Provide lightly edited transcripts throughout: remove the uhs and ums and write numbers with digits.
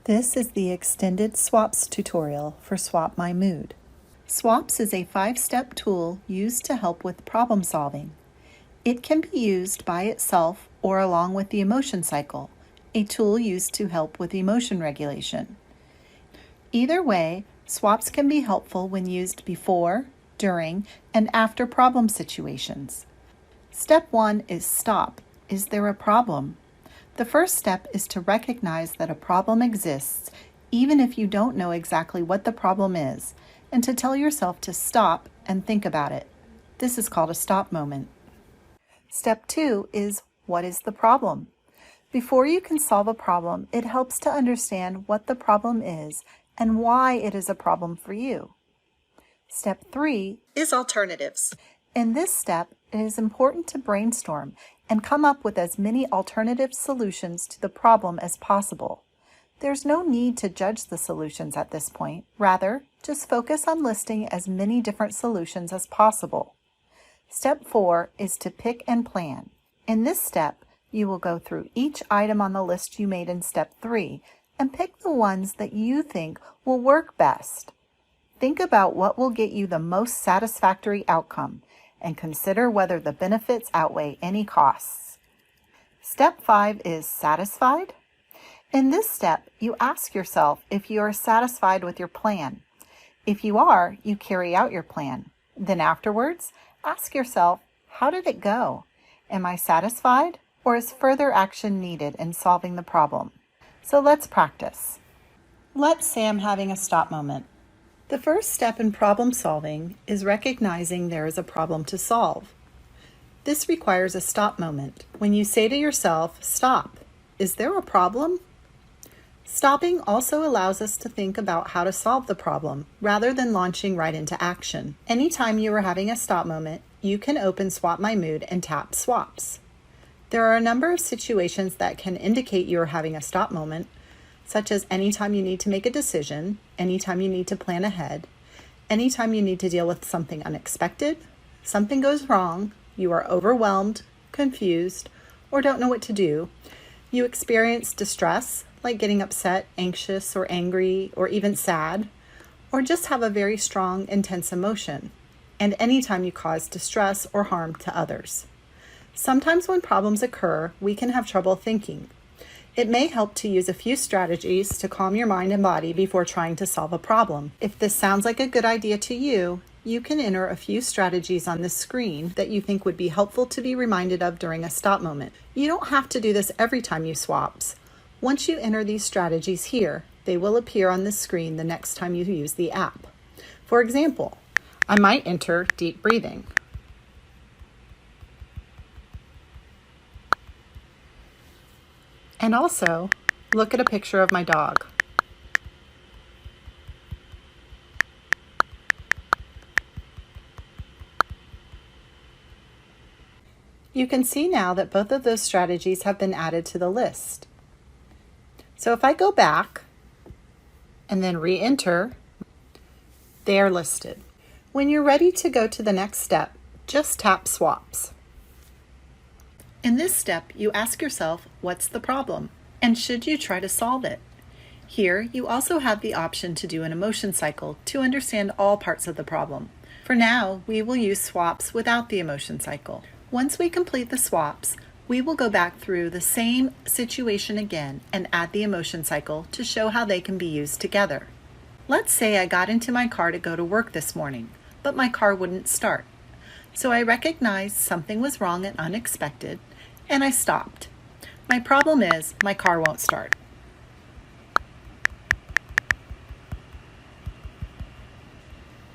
This is the extended SWAPS tutorial for SwapMyMood. SWAPS is a 5-step tool used to help with problem solving. It can be used by itself or along with the emotion cycle, a tool used to help with emotion regulation. Either way, SWAPS can be helpful when used before, during, and after problem situations. Step 1 is stop. Is there a problem? The first step is to recognize that a problem exists, even if you don't know exactly what the problem is, and to tell yourself to stop and think about it. This is called a stop moment. Step 2 is what is the problem? Before you can solve a problem, it helps to understand what the problem is and why it is a problem for you. Step 3 is alternatives. In this step, it is important to brainstorm and come up with as many alternative solutions to the problem as possible. There's no need to judge the solutions at this point. Rather, just focus on listing as many different solutions as possible. Step 4 is to pick and plan. In this step, you will go through each item on the list you made in Step 3 and pick the ones that you think will work best. Think about what will get you the most satisfactory outcome and consider whether the benefits outweigh any costs. Step 5 is satisfied. In this step, you ask yourself if you are satisfied with your plan. If you are, you carry out your plan. Then afterwards, ask yourself, how did it go? Am I satisfied, or is further action needed in solving the problem? So let's practice. Let's say I'm having a stop moment. The first step in problem solving is recognizing there is a problem to solve. This requires a stop moment. When you say to yourself, stop, is there a problem? Stopping also allows us to think about how to solve the problem rather than launching right into action. Anytime you are having a stop moment, you can open SwapMyMood and tap SWAPS. There are a number of situations that can indicate you are having a stop moment, such as anytime you need to make a decision, anytime you need to plan ahead, anytime you need to deal with something unexpected, something goes wrong, you are overwhelmed, confused, or don't know what to do, you experience distress, like getting upset, anxious, or angry, or even sad, or just have a very strong, intense emotion, and anytime you cause distress or harm to others. Sometimes when problems occur, we can have trouble thinking. It may help to use a few strategies to calm your mind and body before trying to solve a problem. If this sounds like a good idea to you, you can enter a few strategies on this screen that you think would be helpful to be reminded of during a stop moment. You don't have to do this every time you SWAPS. Once you enter these strategies here, they will appear on the screen the next time you use the app. For example, I might enter deep breathing. And also, look at a picture of my dog. You can see now that both of those strategies have been added to the list. So if I go back and then re-enter, they are listed. When you're ready to go to the next step, just tap SWAPS. In this step, you ask yourself, what's the problem? And should you try to solve it? Here, you also have the option to do an emotion cycle to understand all parts of the problem. For now, we will use SWAPS without the emotion cycle. Once we complete the SWAPS, we will go back through the same situation again and add the emotion cycle to show how they can be used together. Let's say I got into my car to go to work this morning, but my car wouldn't start. So I recognized something was wrong and unexpected, and I stopped. My problem is my car won't start.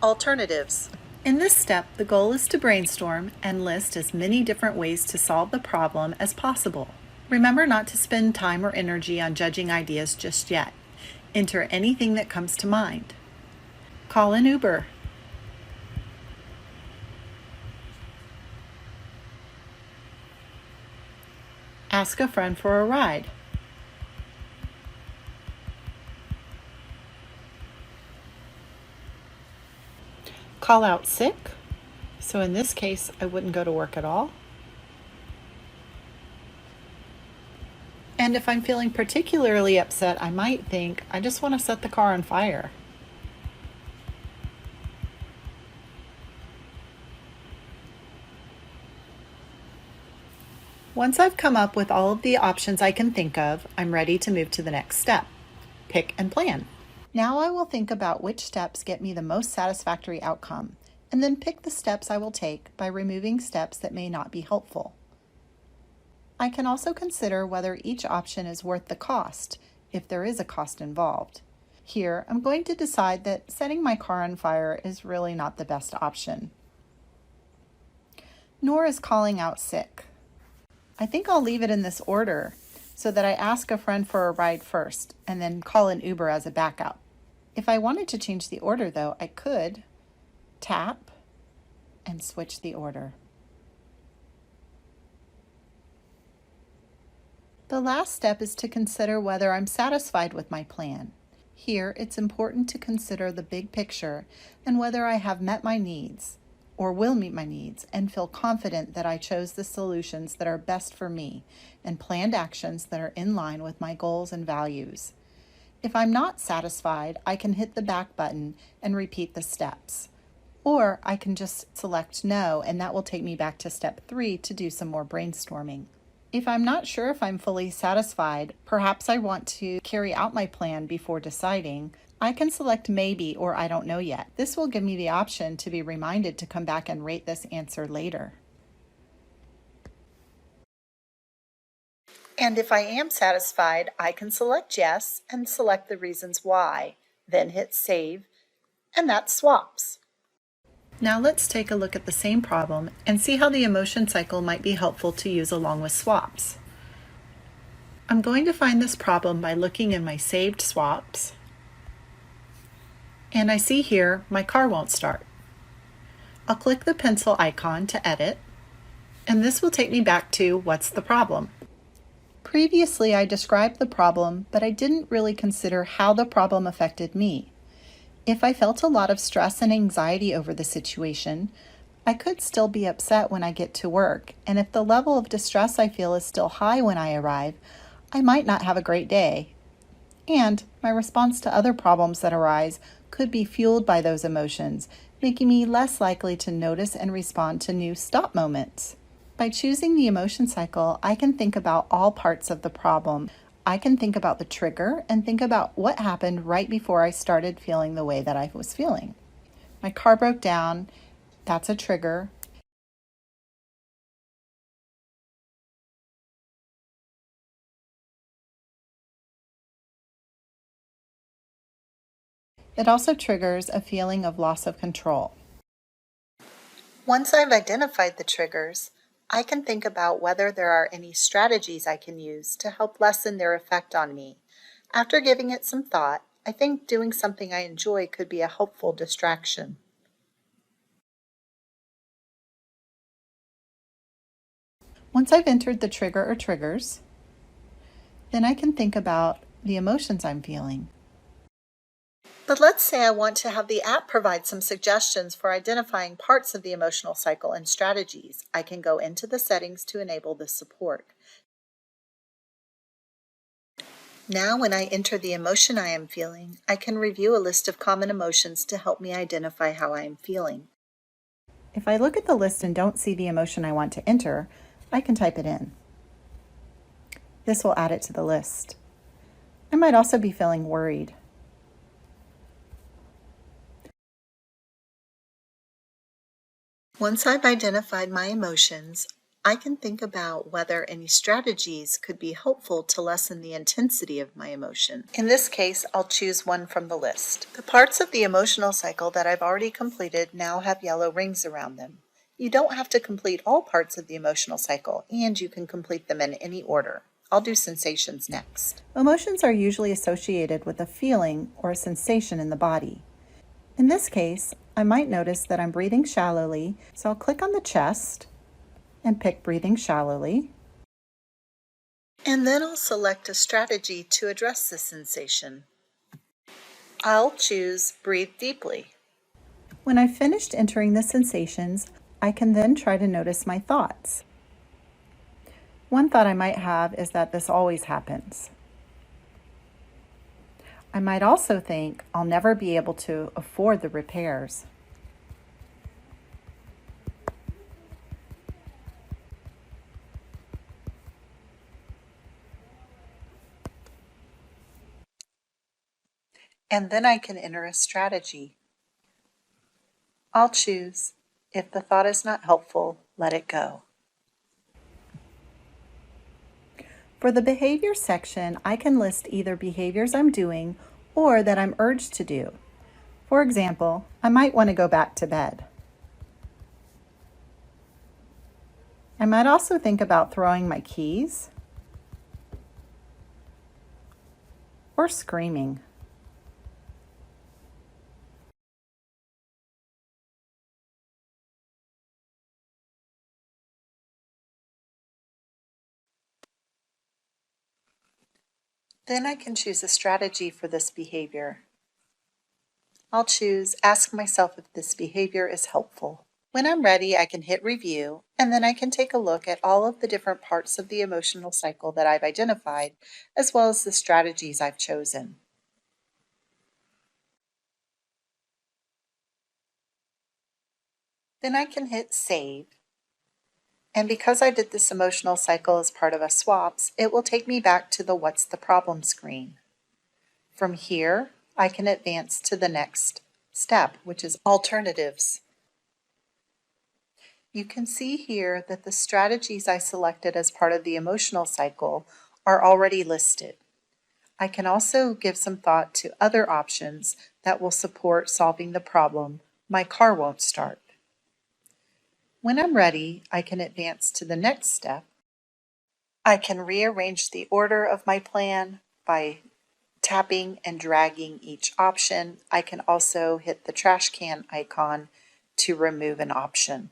Alternatives. In this step, the goal is to brainstorm and list as many different ways to solve the problem as possible. Remember not to spend time or energy on judging ideas just yet. Enter anything that comes to mind. Call an Uber. Ask a friend for a ride. Call out sick. So in this case, I wouldn't go to work at all. And if I'm feeling particularly upset, I might think, I just want to set the car on fire. Once I've come up with all of the options I can think of, I'm ready to move to the next step. Pick and plan. Now I will think about which steps get me the most satisfactory outcome, and then pick the steps I will take by removing steps that may not be helpful. I can also consider whether each option is worth the cost, if there is a cost involved. Here, I'm going to decide that setting my car on fire is really not the best option. Nor is calling out sick. I think I'll leave it in this order so that I ask a friend for a ride first and then call an Uber as a backup. If I wanted to change the order though, I could tap and switch the order. The last step is to consider whether I'm satisfied with my plan. Here, it's important to consider the big picture and whether I have met my needs or will meet my needs and feel confident that I chose the solutions that are best for me and planned actions that are in line with my goals and values. If I'm not satisfied, I can hit the back button and repeat the steps. Or I can just select no, and that will take me back to step 3 to do some more brainstorming. If I'm not sure if I'm fully satisfied, perhaps I want to carry out my plan before deciding, I can select maybe or I don't know yet. This will give me the option to be reminded to come back and rate this answer later. And if I am satisfied, I can select yes and select the reasons why, then hit save, and that's SWAPS. Now let's take a look at the same problem and see how the emotion cycle might be helpful to use along with SWAPS. I'm going to find this problem by looking in my saved SWAPS, and I see here my car won't start. I'll click the pencil icon to edit, and this will take me back to what's the problem. Previously I described the problem, but I didn't really consider how the problem affected me. If I felt a lot of stress and anxiety over the situation, I could still be upset when I get to work, and if the level of distress I feel is still high when I arrive, I might not have a great day. And my response to other problems that arise could be fueled by those emotions, making me less likely to notice and respond to new stop moments. By choosing the emotion cycle, I can think about all parts of the problem. I can think about the trigger and think about what happened right before I started feeling the way that I was feeling. My car broke down, that's a trigger. It also triggers a feeling of loss of control. Once I've identified the triggers, I can think about whether there are any strategies I can use to help lessen their effect on me. After giving it some thought, I think doing something I enjoy could be a helpful distraction. Once I've entered the trigger or triggers, then I can think about the emotions I'm feeling. But let's say I want to have the app provide some suggestions for identifying parts of the emotional cycle and strategies. I can go into the settings to enable this support. Now when I enter the emotion I am feeling, I can review a list of common emotions to help me identify how I am feeling. If I look at the list and don't see the emotion I want to enter, I can type it in. This will add it to the list. I might also be feeling worried. Once I've identified my emotions, I can think about whether any strategies could be helpful to lessen the intensity of my emotion. In this case, I'll choose one from the list. The parts of the emotional cycle that I've already completed now have yellow rings around them. You don't have to complete all parts of the emotional cycle, and you can complete them in any order. I'll do sensations next. Emotions are usually associated with a feeling or a sensation in the body. In this case, I might notice that I'm breathing shallowly, so I'll click on the chest and pick breathing shallowly. And then I'll select a strategy to address this sensation. I'll choose breathe deeply. When I've finished entering the sensations, I can then try to notice my thoughts. One thought I might have is that this always happens. I might also think I'll never be able to afford the repairs. And then I can enter a strategy. I'll choose, if the thought is not helpful, let it go. For the behavior section, I can list either behaviors I'm doing or that I'm urged to do. For example, I might want to go back to bed. I might also think about throwing my keys or screaming. Then I can choose a strategy for this behavior. I'll choose ask myself if this behavior is helpful. When I'm ready, I can hit review, and then I can take a look at all of the different parts of the emotional cycle that I've identified, as well as the strategies I've chosen. Then I can hit save. And because I did this emotional cycle as part of a SWAPS, it will take me back to the What's the Problem screen. From here, I can advance to the next step, which is alternatives. You can see here that the strategies I selected as part of the emotional cycle are already listed. I can also give some thought to other options that will support solving the problem, my car won't start. When I'm ready, I can advance to the next step. I can rearrange the order of my plan by tapping and dragging each option. I can also hit the trash can icon to remove an option.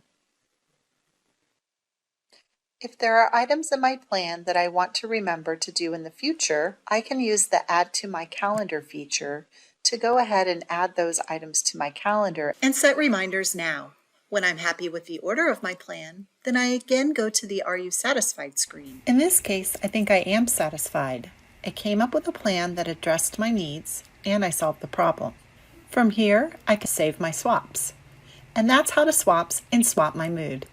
If there are items in my plan that I want to remember to do in the future, I can use the Add to My Calendar feature to go ahead and add those items to my calendar and set reminders now. When I'm happy with the order of my plan, then I again go to the Are You Satisfied screen. In this case, I think I am satisfied. I came up with a plan that addressed my needs and I solved the problem. From here, I can save my swaps. And that's how to swaps in SwapMyMood.